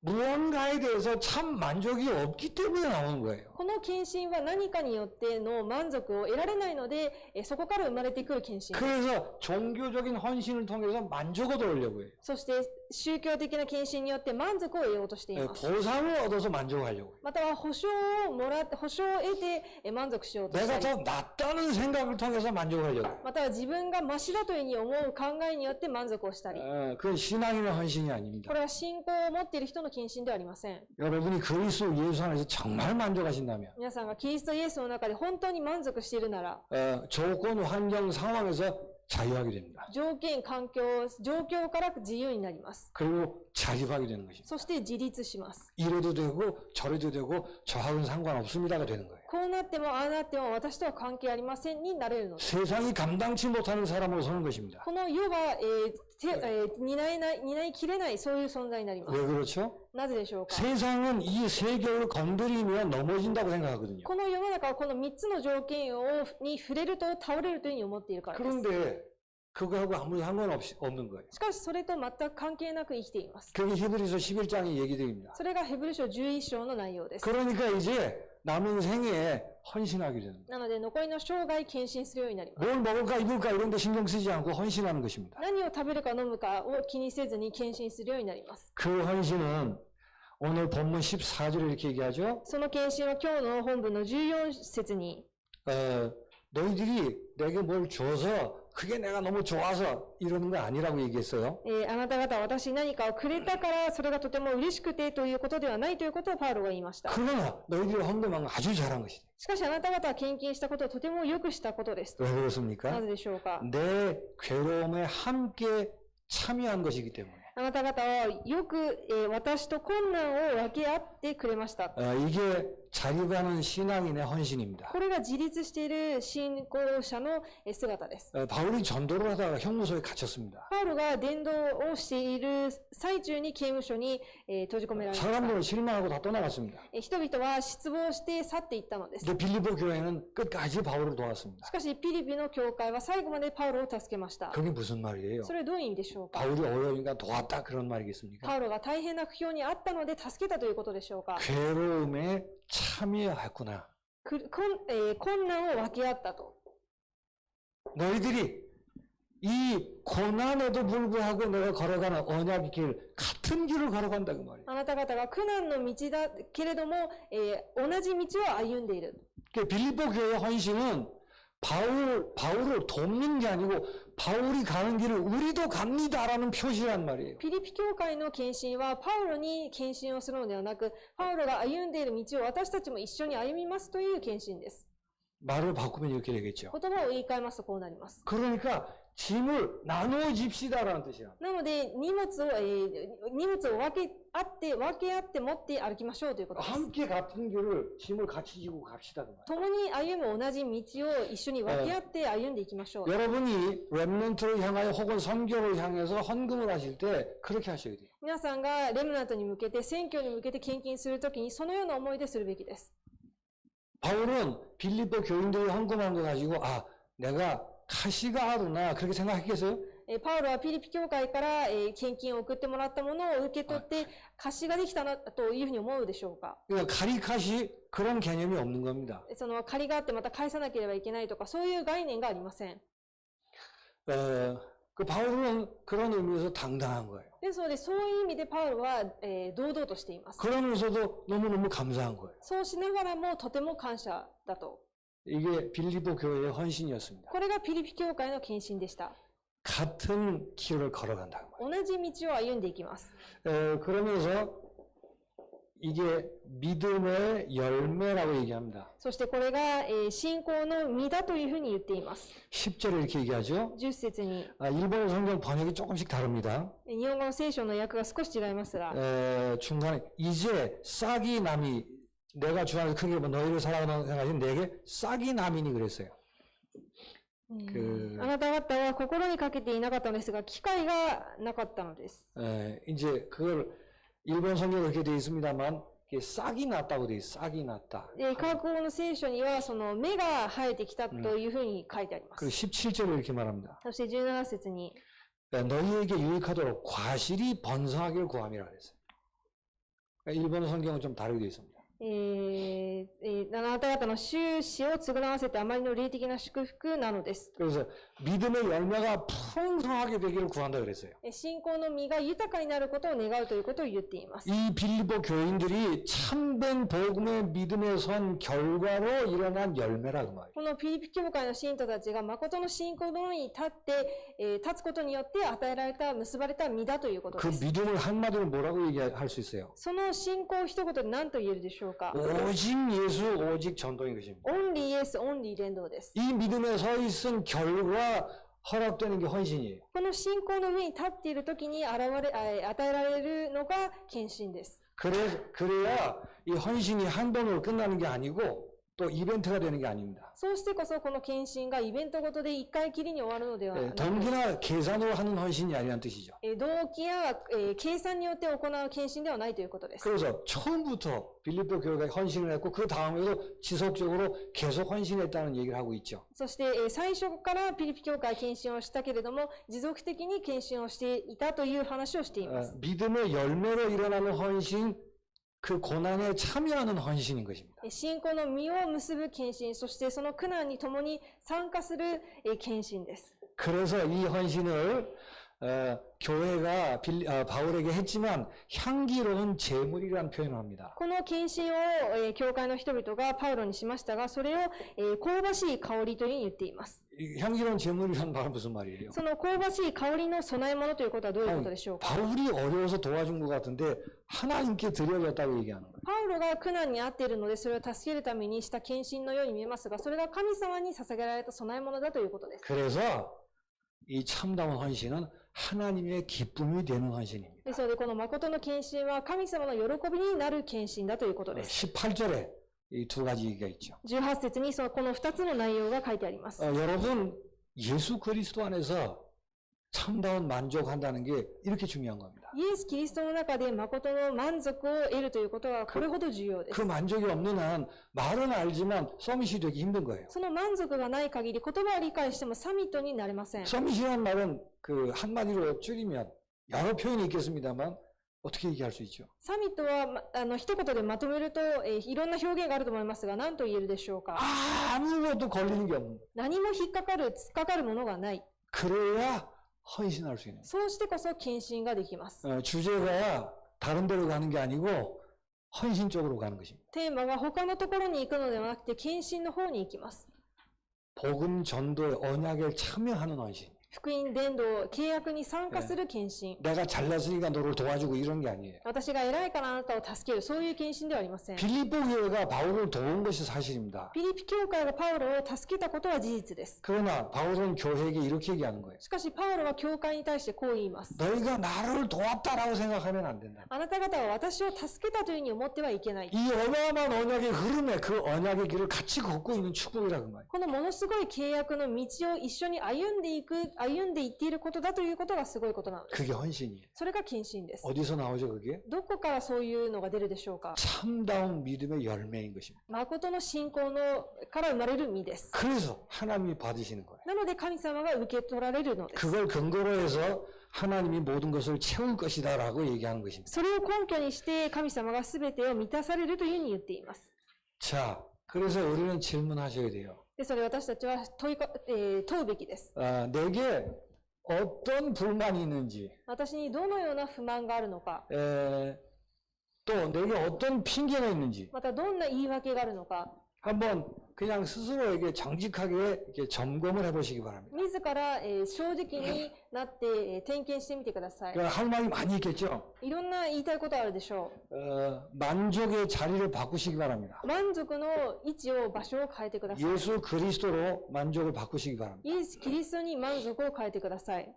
A: 무언가에 대해서 참 만족이 없기 때문에 나오는 거예요.
B: この献身は何かによっての満足を得られないのでそこから生まれてくる献身です。
A: 그래서 종교적인 헌신을 통해서 만족을 얻으려고 해요.
B: そして宗教的な献身によって満足を得ようとしています。
A: 보상을 얻어서 만족하려고 해요.
B: または保証を得て満足しようとした
A: 내가
B: り、
A: 더 낫다는 생각을 통해서 만족하려고 해요.
B: または自分がマシだというふうに思う考えによって満足をしたり、
A: 그건 신앙이나 헌신이 아닙니다.
B: これは信仰を持っている人の献身ではありません。
A: 여러분이 그리스도 예수 안에서 정말 만족하신다면
B: 皆さんがキリストイエスの中で本当に満足しているなら、
A: 조건, 환경, 상황에서 자유하게 됩니다.
B: 条件、環境、状況から自由になります。
A: 그리고 자립하게 되는 것입니다.
B: そして自立します。
A: 이래도 되고 저래도 되고 저하고는 상관없습니다가 되는 거예요.
B: こうなってもああなっても私とは関係ありませんになれるのです。
A: 세상이 감당치 못하는 사람으로 서는 것입니다.
B: この世は、担いきれないそういう存在になります。
A: 왜 그렇죠?
B: なぜでしょうか。
A: 세상은 이 세 개를 건드리면 넘어진다고 생각하거든요.
B: この世の中はこの3つの条件に触れると倒れるというふうに思っているからです。
A: 그런데 그거하고 아무 상관없는 거예요.
B: しかしそれと全く関係なく生きています。
A: 그게 히브리서 11장의 얘기들입니다.
B: それがヘブル書11章の内容です。
A: 그러니까 이제 남은 생에 헌신하게 되는 거예요.
B: なので残りの生涯献身するようになります。
A: 뭘 먹을까 입을까 이런 데 신경 쓰지 않고 헌신하는 것입니다.
B: 何を食べるか飲むかを気にせずに献身するようになります。
A: 그 헌신은 오늘 본문 14절에 이렇게 얘기하죠.
B: その献身は今日の本文の14節に
A: 너희들이 내게 뭘 줘서 그게 내가 너무 좋아서 이러는 거 아니라고 얘기했어요.
B: あなた方は私に何かをくれたからそれがとても嬉しくてということではないということをパウロが言いました。
A: 그러나 너희들이 헌금한 건 아주 잘한 것이다.
B: しかしあなた方は献金したことをとてもよくしたことですと。
A: 왜 그렇습니까?
B: なぜでしょうか。
A: 내 괴로움에 함께 참여한 것이기 때문에.
B: あなた方はよく、私と困難を分け合ってくれました。
A: 이게 자립하는 신앙인의 헌신입니다.
B: これが自立している信仰者の姿です。
A: 바울이 전도를 하다가 형무소에 갇혔습니다.
B: パウロが伝道をしている最中に刑務所に、閉じ込められました。
A: 사람들은 실망하고 다 떠나갔습니다.
B: 人々は失望して去っていったのです。
A: 근데 빌립보 교회는 끝까지 바울을 도왔습니다.
B: しかし、ピリピの教会は最後までパウロを助けました。
A: 그게 무슨 말이에요?
B: それはどういう意味でしょうか。
A: 바울이 어려우니까 도왔다 그런 말이겠습니까?
B: パウロが大変な苦境にあったので助けたということでしょうか。
A: 괴로움에 참여했구나.
B: 困難を分け合ったと。
A: 너희들이 이 고난에도 불구하고 내가 걸어가는 언약의 길, 같은 길을 걸어간다 그 말이에요.
B: あなた方が苦難の道だけれども、同じ道を歩んでいる。
A: 빌립보 교회의 헌신은 바울을 돕는 게 아니고 바울이 가는 길을 우리도 갑니다라는 표시란 말이에요.
B: ピリピ教会の献身はパウロに献身をするのではなく、パウロが歩んでいる道を私たちも一緒に歩みますという献身です。
A: 말을 바꾸면 이렇게 되겠죠.
B: 言葉を言い換えますとこうなります。
A: 그러니까 짐을 나누어 집시다라는 뜻이야.
B: なので荷物を分け合って持って歩きましょうということです。
A: 함께 같은 길을 짐을 같이 지고 갑시다 그 말이에요.
B: 共に歩む同じ道を一緒に分け合って歩んでいきましょう。
A: 여러분이 렘넌트를 향하여 혹은 선교를 향해서 헌금을 하실 때 그렇게 하셔야 돼요.
B: 皆さんがレムナントに向けて選挙に向けて献金するときにそのような思いでするべきです。
A: 바울은 빌립보 교인들이 헌금한 거 가지고 내가 카시가 하구나 그렇게 생각했겠어요?
B: パウロはピリピ教会から献金を送ってもらったものを受け取って貸しができたなというふうに思うでしょうか。
A: 그러니까 카리카시 그런 개념이 없는 겁니다.
B: その借りがあってまた返さなければいけないとかそういう概念がありません。
A: 그 바울은 그런 의미에서 당당한 거예요.
B: ですのでそういう意味でパウロは、堂々としています。
A: 그러면서도 너무너무 감사한 거예요.
B: そうしながらもとても感謝だと。
A: 이게 빌립보 교회의 헌신이었습니다.
B: これがピリピ教会の献身でした。
A: 같은 길을 걸어간다는 거예요.
B: 同じ道を歩んでいきます。
A: 그러면서 이게 믿음의 열매라고 얘기합니다.
B: そしてこれが、信仰の実だというふうに言っています。
A: 10절에 이렇게 얘기하죠.
B: 10節に
A: 일본어 성경 번역이 조금씩 다릅니다.
B: 日本語の聖書の訳が少し違いますが、
A: 중간에 이제 싹이 남이 내가 주 안에서 크게 너희를 사랑하는 생각이 내게 싹이 남이니 그랬어요.
B: あなた方は心にかけていなかったのですが機会がなかったのです。
A: 이제 그걸 일본 성경에 그렇게 되어 있습니다만 싹이 났다고 되어 있어요. 싹이 났다.
B: 韓国語の聖書にはその芽が生えてきたというふうに書いてありま
A: 그리고
B: す。
A: 17절에 이렇게 말합니다.
B: そして17節に
A: 너희에게 유익하도록 과실이 번성하기를 구함이라 그랬어요. 일본 성경은 좀 다르게 되어 있습니다.
B: あなた方の収支を償わせてあまりの霊的な祝福なのです。
A: 그래서 믿음의 열매가 풍성하게 되기를 구한다 그랬어요.
B: 信仰の実が豊かになることを願うということを言っています。
A: 이 빌립보 교인들이 참된 복음의 믿음에 선 결과로 일어난 열매라 그 말이에요.
B: このピリピ教会の信徒たちが誠の信仰の上に立つことによって与えられた結ばれた実だということ
A: 그
B: です。
A: 믿음을 한마디로 뭐라고 얘기할 수 있어요?
B: その信仰を一言で何と言えるでしょうか。
A: 오직 예수, 오직 전도인 것입니다.
B: オンリーイエス、オンリー連動です。
A: 이 믿음에 서 있은 결과 허락되는 게 헌신이에요.
B: この信仰の上に立っている時に与えられるのが献身です。
A: 그래야 이 헌신이 한 번으로 끝나는 게 아니고 또 이벤트가 되는 게 아닙니다.
B: そうしてこそこの献身がイベントごとで一回きりに終わるのではなく、
A: 동기나 계산으로 하는 헌신이 아니라는 뜻이죠.
B: 動機や計算によって行う献身ではないということです。
A: 그래서 처음부터 빌립보 교회가 헌신을 했고 그 다음에도 지속적으로 계속 헌신했다는 얘기를 하고 있죠.
B: そして最初からピリピ教会献身をしたけれども持続的に献身をしていたという話をしています。
A: 믿음의 열매로 일어나는 헌신, 그 고난에 참여하는 헌신인 것입니다.
B: 信仰の実を結ぶ献身、そしてその苦難に共に参加する献身です。
A: 그래서 이 헌신을 교회가 바울에게 했지만 향기로운 제물이라는 표현을 합니다.
B: この献身を教会の人々がパウロにしましたが、それを香ばしい香りというふうに言っています。
A: 이 향기로운 제물이라는 말은 무슨 말이에요?
B: その香ばしい香りの供え物ということはどういうことでしょうか。
A: 바울이 어려워서 도와준 것 같은데 하나님께 드려졌다고 얘기하는 거예요.
B: パウロが苦難に遭っているので、それを助けるためにした献身のように見えますが、それが神様に捧げられた供え物だということです。
A: 그래서 이 참다운 헌신은 하나님의 기쁨이 되는 헌신입니다.
B: ですので、この誠の献身は神様の喜びになる献身だということです。
A: 18절에 이 두 가지 얘기가 있죠.
B: 18節にこの2つの内容が書いてあります。
A: 여러분, 예수 그리스도 안에서 참다운 만족한다는 게 이렇게 중요한 겁니다.
B: イエス・キリストの中で誠の満足を得るということはこれほど重要です。
A: 그 만족이 없는 한 말은 알지만 서밋이 되기 힘든 거예요.
B: その満足がない限り言葉を理解してもサミットになれません。
A: 서밋이라는 말은 그 한마디로 줄이면 여러 표현이 있겠습니다만 어떻게 얘기할 수 있죠?
B: サミットは一言でまとめると、いろんな表現があると思いますが、何と言えるでしょうか。
A: 아무것도 걸리는 게 없는 거예요.
B: 何も引っかかる、突っかかるものがない。
A: 그래야 헌신할 수 있는 거예요.
B: そうしてこそ献身ができます。
A: 주제가 다른 데로 가는 게 아니고 헌신 쪽으로 가는 것입니다.
B: テーマが他のところに行くのではなくて、献身の方に行きます。
A: 복음 전도의 언약에 참여하는 헌신.
B: 福音伝道、契約に参加する献身。
A: 내가 잘났으니까 너를 도와주고 이런 게 아니에요.
B: 私が偉いからあなたを助ける、そういう献身ではありません。
A: 빌립보 교회가 바울을 도운 것이 사실입니다.
B: ピリピ教会がパウロを助けたことは事実です。
A: 그러나 바울은 교회에게 이렇게 얘기하는 거예요.
B: しかしパウロは教会に対してこう言います。
A: 너희가 나를 도왔다라고 생각하면 안 된다.
B: あなた方は私を助けたというふうに思ってはいけない。
A: 이 어마어마한 언약의 흐름에 그 언약의 길을 같이 걷고 있는 축복이라 그 말이에요.
B: このものすごい契約の道を一緒に歩んでいっていることだということがすごいことなのです。
A: 그게 헌신이에요.
B: それが献身です。
A: 어디서 나오죠 그게?
B: どこからそういうのが出るでしょうか。
A: 참다운 믿음의 열매인 것입니다.
B: 誠の信仰のから生まれる実です。
A: 그래서 하나님이 받으시는 거예요.
B: なので神様が受け取られるのです。
A: 그걸 근거로 해서 하나님이 모든 것을 채울 것이다라고 얘기하는 것입니다.
B: それを根拠にして神様が全てを満たされるというふうに言っています。
A: 자, 그래서 우리는 질문하셔야 돼요.
B: ですので私たちは問うべきです。
A: 내게 어떤 불만이 있는지,
B: 私にどのような不満があるのか、
A: 또 내게 어떤 핑계가 있는지
B: またどんな言い訳があるのか、
A: 한번 그냥 스스로에게 정직하게 이렇게 점검을 해보시기 바랍니다.
B: 自ら正直になって点検してみてください。
A: 그러니까 할 말이 많이 있겠죠.
B: いろんな言いたいことあるでしょ
A: 만족의 자리를 바꾸시기 바랍니다.
B: う。満足の位置を、場所を変えてください。
A: 예수 그리스도로 만족을 바꾸시기 바랍니다.
B: イエス・キリストに満足を変えてください。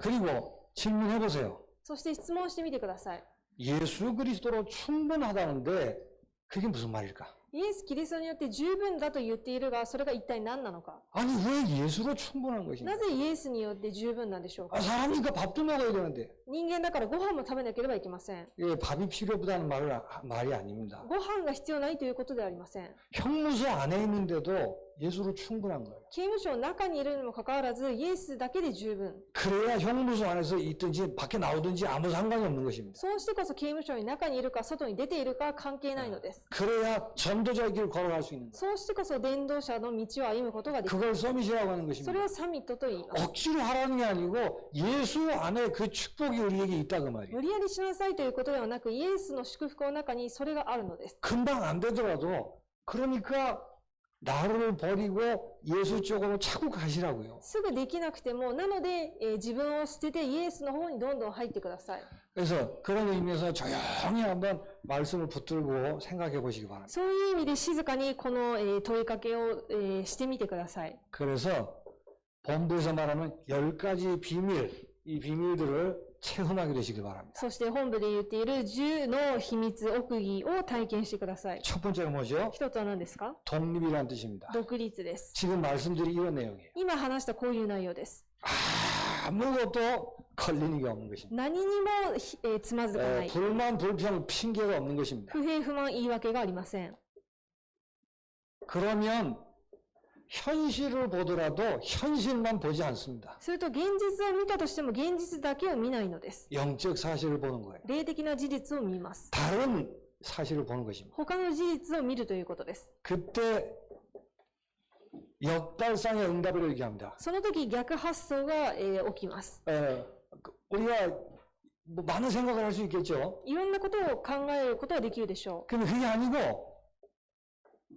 A: 그리고 질문해 보세요.
B: そして質問してみてください。
A: 예수 그리스도로 충분하다는데 그게 무슨 말일까?
B: イエス・キリストによって十分だと言っているが、それが一体何なのか。
A: 아니 왜 예수로 충분한 것인가?
B: なぜイエスによって十分なんでしょうか。
A: 사람이니까 밥도 먹어야 되는데
B: 人間だからご飯も食べなければいけません。
A: 예, 밥이 필요하다는 말이 아닙니다.
B: ご飯が必要ないということではありません。
A: 형무소 안에 있는데도 예수로 충분한 거예요.
B: 刑務所の中にいるにもかかわらず、イエスだけで十分。
A: 그래야 형무소 안에서 있든지 밖에 나오든지 아무 상관이 없는 것입니다.
B: そうしてこそ刑務所に中にいるか外に出ているか関係ないのです。
A: 그래야 전도자의 길을 걸어갈 수 있는 거예요.
B: そうしてこそ伝道者の道を歩むことができる。
A: 그걸 서밋이라고 하는
B: そ
A: 것입니다.
B: れをサミットと言います。
A: 억지로 하라는 게 아니고 예수 안에 그 축복이 우리에게 있다 그 말이에요.
B: 無理やりしなさいということではなく、イエスの祝福の中にそれがあるのです。
A: 금방 안 되더라도 그러니까 나를 버리고 예수 쪽으로 차고 가시라고요.
B: すぐできなくても、なので、自分を捨ててイエスの方にどんどん入ってください。
A: 그래서 그런 의미에서 조용히 한번 말씀을 붙들고 생각해 보시기 바랍니다.
B: そういう意味で静かにこの問いかけをしてみてください。
A: 그래서 본부에서 말하는 10가지 비밀, 이 비밀들을 체험하게 되시길 바랍니다.
B: そして本部で言っている10の秘密、奥義を体験してください。
A: 첫 번째가 뭐죠?
B: 一つは何ですか？
A: 독립이라는 뜻입니다.
B: 独立です。
A: 지금 말씀드린 이런 내용이에요.
B: 今話したこういう内容です。
A: 아무것도 걸리는 게 없는 것입니다.
B: 何にもつまずかない。
A: 불만, 불평, 핑계가 없는 것입니다.
B: 不平不満言い訳がありません。
A: 그러면 현실을 보더라도 현실만 보지 않습니다.
B: すると現実を見たとしても現実だけを見ないのです。
A: 영적 사실을 보는 거예요.
B: 霊的な事実を見ます。
A: 다른 사실을 보는 것입니다.
B: 他の事実を見るということです。
A: 그때 역발상의 응답을 얘기합니다.
B: その時逆発想が、起きます。
A: 우리가 뭐 많은 생각을 할 수 있겠죠.
B: いろんなことを考えることはできるでしょ
A: 근데 그게 아니고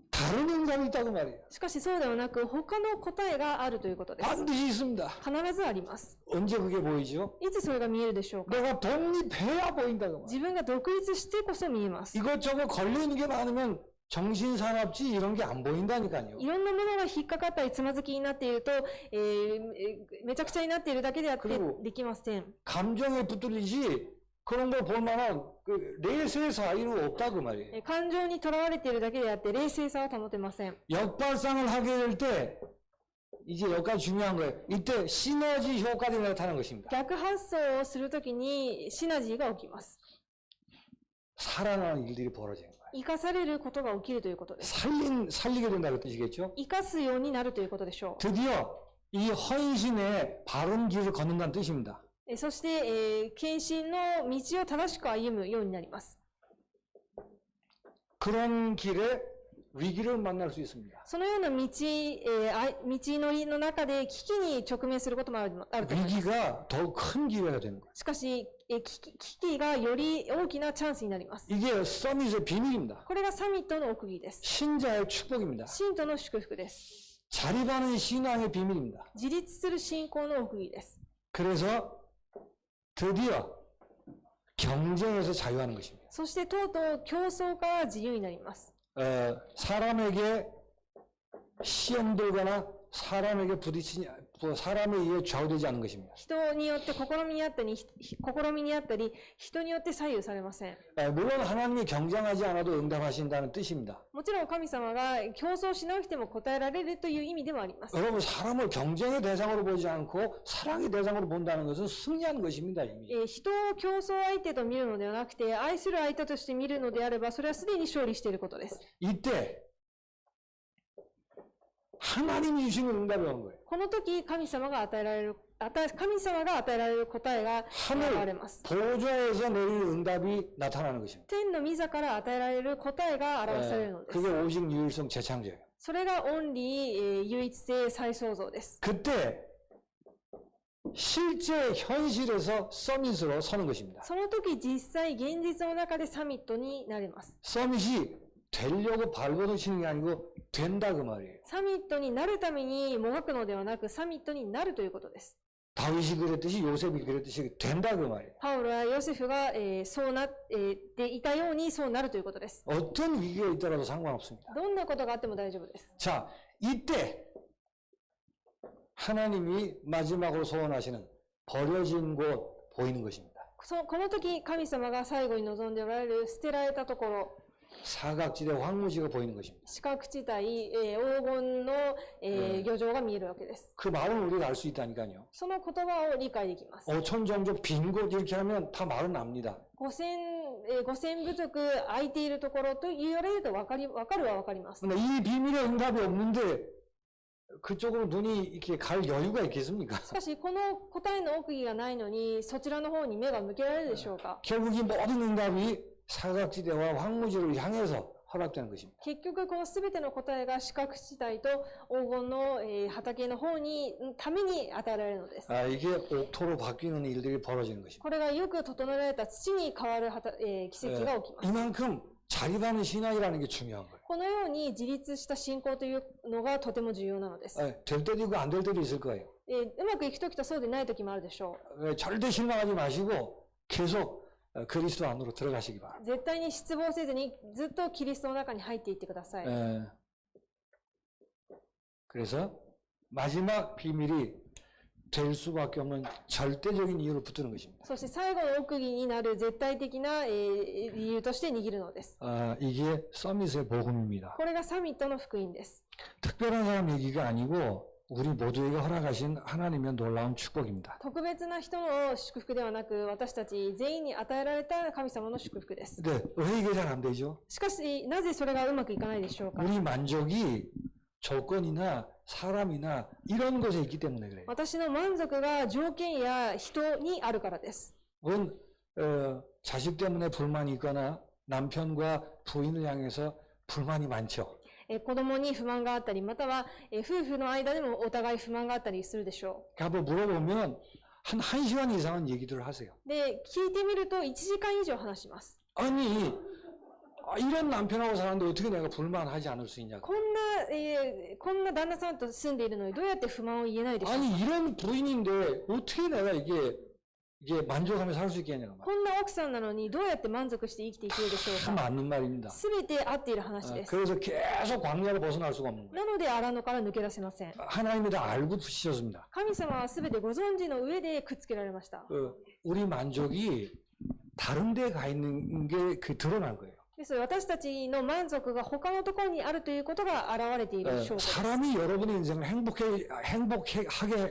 A: 다른 응답이 있다고 말이에요.
B: う。しかしそうではなく他の答えがあるということです。
A: 반드시 있습니다.
B: 必ずあります。
A: 언제 그게 보이죠?
B: いつそれが見えるでしょうか。
A: 내가 독립해야 보인다고 말이에요.
B: 自分が独立してこそ見えます。
A: 이것저것 걸리는 게 많으면 정신산업지 이런 게 안 보인다니까요.
B: いろんなものが引っかかったりつまずきになっていると、めちゃくちゃになっているだけであってできません。
A: 감정에 붙들리지 그런 걸 볼 만한 그 내세 사유는 없다 그 말이에요.
B: 感情にとらわれているだけであって冷静さは保てません。
A: 역발상을 하게 될 때 이제 여기까지 중요한 거예요. 이때 시너지 효과들이 나타나는 것입니다.
B: 逆発想をするときにシナジーが起きます。
A: 살아나는 일들이 벌어지는 거예요.
B: 生かされることが起きるということです。
A: 살리게 된다는 뜻이겠죠?
B: 生かすようになるということでしょ
A: 드디어 이 헌신의 바른 길을 걷는다는 뜻입니다.
B: う。そして、献身の道を正しく歩むようになります。
A: 그런 길에 위기를 만날 수 있습니다.
B: そのような道のりの中で危機に直面することもあると思います。
A: 위기가 더 큰 기회가 되는 거예요.
B: しかし、危機がより大きなチャンスになります。
A: 이게 서밋의 비밀입니다.
B: これがサミットの奥義です。
A: 신자의 축복입니다.
B: 信徒の祝福です。
A: 자립하는 신앙의 비밀입니다.
B: 自立する信仰の奥義です。
A: 그래서 드디어 경쟁에서 자유하는 것입니다.
B: そしてとうとう競争から自由になります。
A: 사람에게 시험 들거나 사람에게 사람에 의해 좌우되지 않는 것입니다.
B: 人によって試みにあったり、人によって左右されません。
A: 물론 하나님이 경쟁하지 않아도 응답하신다는 뜻입니다.
B: もちろん神様が競争しなくても答えられるという意味でもあります。
A: 여러분 사람을 경쟁의 대상으로 보지 않고 사랑의 대상으로 본다는 것은 승리한 것입니다. 이미.
B: 人を競争相手と見るのではなくて、愛する相手として見るのであれば、それはすでに勝利していることです。
A: 이때 하나님이 주시는 응답이 오는 거예요.
B: この時、神様が与えられる答えが現れます。
A: 보좌에서 내리는 응답이 나타나는 것입니다.
B: 天の御座から与えられる答えが表されるのです。
A: 그게 오직 유일성 재창조예요.
B: それがオンリー、唯一性再創造です。
A: 그때 실제 현실에서 서밋으로 서는 것입니다.
B: その時、実際現実の中でサミットになります。
A: 서밋이 되려고 발버둥 치는 게 아니고 된다 그 말이에요.
B: サミットになるためにもがくのではなく、サミットになるということです。
A: 다윗이 그랬듯이 요셉이 그랬듯이 된다 그 말이에요.
B: パウロやヨセフが、そうなっていたようにそうなるということです。
A: 어떤 위기가 있더라도 상관없습니다.
B: どんなことがあっても大丈夫です。
A: 자, 이때 하나님이 마지막으로 소원하시는 버려진 곳 보이는 것입니다.
B: この時、神様が最後に望んでおられる捨てられたところ、
A: 사각지대 황무지가 보이는 것입니다.
B: 四角地帯、黄金の、漁場が見えるわけです。
A: 그 말은 우리가 알 수 있다니까요.
B: その言葉を理解できます。
A: 5천종족 빈 곳 이렇게 하면 다 말은 납니다.
B: 5000部族空いているところと言われるとわかるはわかります。
A: 근데 이 비밀의 응답이 없는데 그쪽으로 눈이 이렇게 갈 여유가 있겠습니까?
B: しかし、この答えの奥義がないのに、そちらの方に目が向けられるでしょうか。
A: 결국 이 모든 응답이 사각지대와 황무지를 향해서 허락되는 것입니다.
B: 結局、このすべての答えが四角地帯と黄金の、畑の方にために与えられるのです。
A: 이게 옥토로 바뀌는 일들이 벌어지는 것입니다.
B: これがよく整えられた土に変わる奇跡が起きます。
A: 이만큼 자립하는 신앙이라는 게 중요한 거예요.
B: このように自立した信仰というのがとても重要なのです。
A: 될 때도 있고 안 될 때도 있을 거예요.
B: うまくいくときとそうでないときもあるでしょ
A: 절대 실망하지 마시고 계속 그리스도 안으로 들어가시기 바랍니다.
B: う。絶対に失望せずにずっとキリストの中に入っていってください。
A: 그래서 마지막 비밀이 될 수밖에 없는 절대적인 이유를 붙드는 것입니다.
B: そして最後の奥義になる絶対的な理由として握るのです。
A: 이게 서밋의 복음입니다.
B: これがサミットの福音です。
A: 특별한 사람 얘기가 아니고 우리 모두에게 허락하신 하나님의 놀라운 축복입니다.
B: 特別な人の祝福ではなく、私たち全員に与えられた神様の祝福です。
A: 근데 왜 이게 잘 안 되죠?
B: しかし、なぜそれがうまくいかないでしょうか。
A: 우리 만족이 조건이나 사람이나 이런 것에 있기 때문에 그래요.
B: 私の満足が条件や人にあるからです。
A: 그건 자식 때문에 불만이 있거나 남편과 부인을 향해서 불만이 많죠.
B: 子供に不満があったり、または夫婦の間でもお互い不満があったりするでしょ
A: 한번 물어보면 한 1시간 이상은 얘기들을 하세요.
B: う。で、聞いてみると1時間以上話します。
A: 아니 이런 남편하고 사는데 어떻게 내가 불만하지 않을 수 있냐고.
B: こんな旦那さんと住んでいるのにどうやって不満を言えないでしょうか。
A: 아니 이런 부인인데 어떻게 내가 이게 만족하며 살 수 있겠냐고.
B: こんな奥さんなのにどうやって満足して生きていけるでしょう
A: 참
B: か。
A: 맞는 말입니다.
B: すべて合っている話です。
A: 그래서 계속 광야를 벗어날 수가 없는 거예요.
B: なので荒野から抜け出せません。
A: 하나님이 다 알고 붙이셨습니다.
B: 神様はすべてご存知の上でくっつけられました。
A: 우리 만족이 다른 데 가 있는 게 드러난 거예요.
B: です私たちの満足が他のところにあるということが現れている証拠です。
A: 사람이 여러분의 인생을 행복하게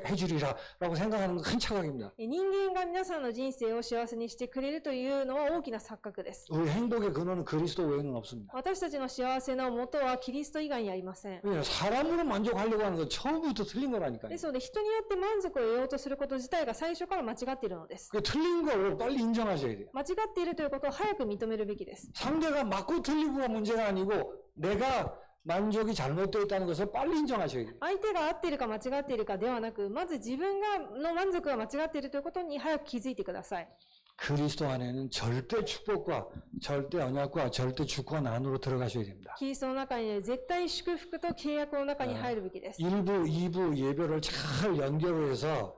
A: 해주리라라고 생각하는 건 큰 착각입니다.
B: 人間が皆さんの人生を幸せにしてくれるというのは大きな錯覚です。
A: 우리 행복의 근원은 그리스도 외에는 없습니다.
B: 私たちの幸せの元はキリスト以外にありません。
A: 왜냐하면 사람으로 만족하려고 하는 건 처음부터 틀린 거라니까요.
B: ですので人によって満足を得ようとすること自体が最初から間違っているのです。
A: 그 틀린 걸 빨리 인정하셔야 돼요.
B: 間違っているということを早く認めるべきです。
A: 상대가 맞고 틀리고가 문제가 아니고 내가 만족이 잘못되어 있다는 것을 빨리 인정하셔야 돼요.
B: 相手が合っているか間違っているかではなく、まず自分の満足が間違っているということに早く気づいてください。
A: 그리스도 안에는 절대 축복과 절대 언약과 절대 주권 안으로 들어가셔야 됩니다.
B: キリストの中に絶対祝福と契約の中に入るべきです。
A: 1부, 2부 예배를 잘 연결해서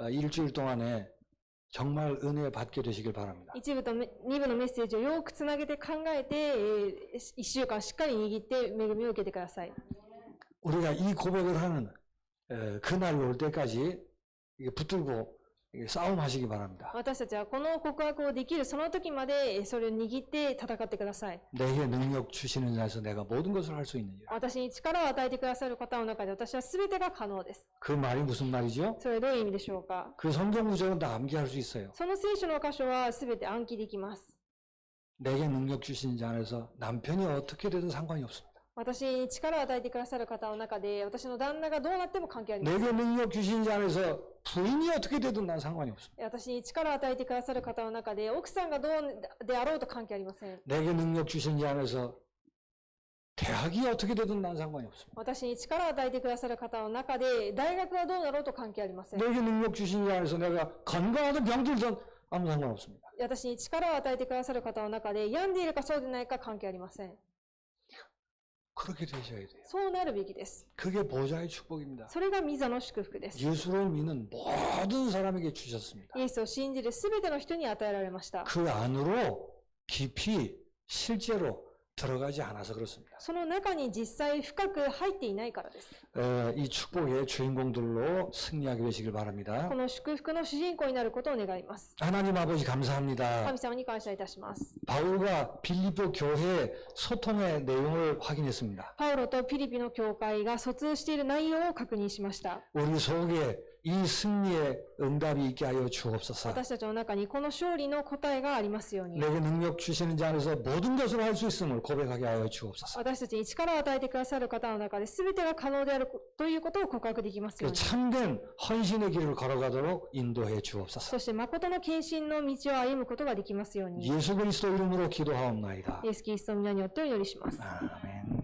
A: 일주일 동안에 정말 은혜 받게 되시길 바랍니다.
B: 一部と二部のメッセージをよくつなげて考えて、1週間しっかり握って恵みを受けてください。
A: 우리가 이 고백을 하는 그날이 올 때까지 이게 붙들고 싸움하시기 바랍니다.
B: 私たちはこの告白をできるその時までそれを握って戦ってください。
A: 내게 능력 주시는 자에서 내가 모든 것을 할 수 있느니라.
B: 私に力を与えてくださる方の中で私は全てが可能です。
A: 그 말이 무슨 말이죠?
B: それはどういう意味でしょうか。
A: 그 성경 구절은 다 암기할 수 있어요.
B: その聖書の箇所は全て暗記できます。
A: 내게 능력 주시는 자 안에서 남편이 어떻게 되든 상관이 없습니다.
B: 私に力を与えてくださる方の中で私の旦那がどうなっても関係ありません。
A: 내게 능력 주시는 자 안에서 부인이 어떻게 되든 난 상관이 없습니다.
B: 私に力を与えてくださる方の中で奥さんがどうであろうと関係ありません。
A: 내게 능력 주시는 자 안에서 대학이 어떻게 되든 난 상관이 없습니다.
B: 私に力を与えてくださる方の中で大学がどうなろうと関係ありません。
A: 내게 능력 주시는 자 안에서 내가 건강하든 병들든 아무 상관없습니다.
B: 私に力を与えてくださる方の中で病んでいるかそうでないか関係ありません。
A: 그렇게 되셔야 돼요.
B: そうなるべきです。
A: 그게 보좌의 축복입니다.
B: それが御座の祝福です。
A: 예수를 믿는 모든 사람에게 주셨습니다.
B: イエスを信じるすべての人に与えられました。
A: 그 안으로 깊이 실제로 들어가지 않아서 그렇습니다.
B: その中に実際深く入っていないからです。
A: 이 축복의 주인공들로 승리하게 되시길 바랍니다.
B: この祝福の主人公になることを願います。
A: 하나님 아버지 감사합니다.
B: 神様に感謝いたします。
A: 바울과 빌립보 교회의 소통의 내용을 확인했습니다.
B: パウロとピリピの教会が疎通している内容を確認しました。
A: 우리 속에 이 승리의 응답이 있게 하여 주옵소서.
B: 私たちの中にこの勝利の答えがありますように。
A: 내게 능력 주시는 자 안에서 모든 것을 할 수 있음을 고백하게 하여 주옵소서.
B: 私たちに力を与えてくださる方の中で全てが可能であるということを告白できますよう
A: 그
B: に。
A: 참된 헌신의 길을 걸어가도록 인도해 주옵소서.
B: そして誠の献身の道を歩むことができますように。
A: 예수 그리스도 이름으로 기도하옵나이다.
B: イエス・キリストの皆によってお祈りします。
A: 아멘.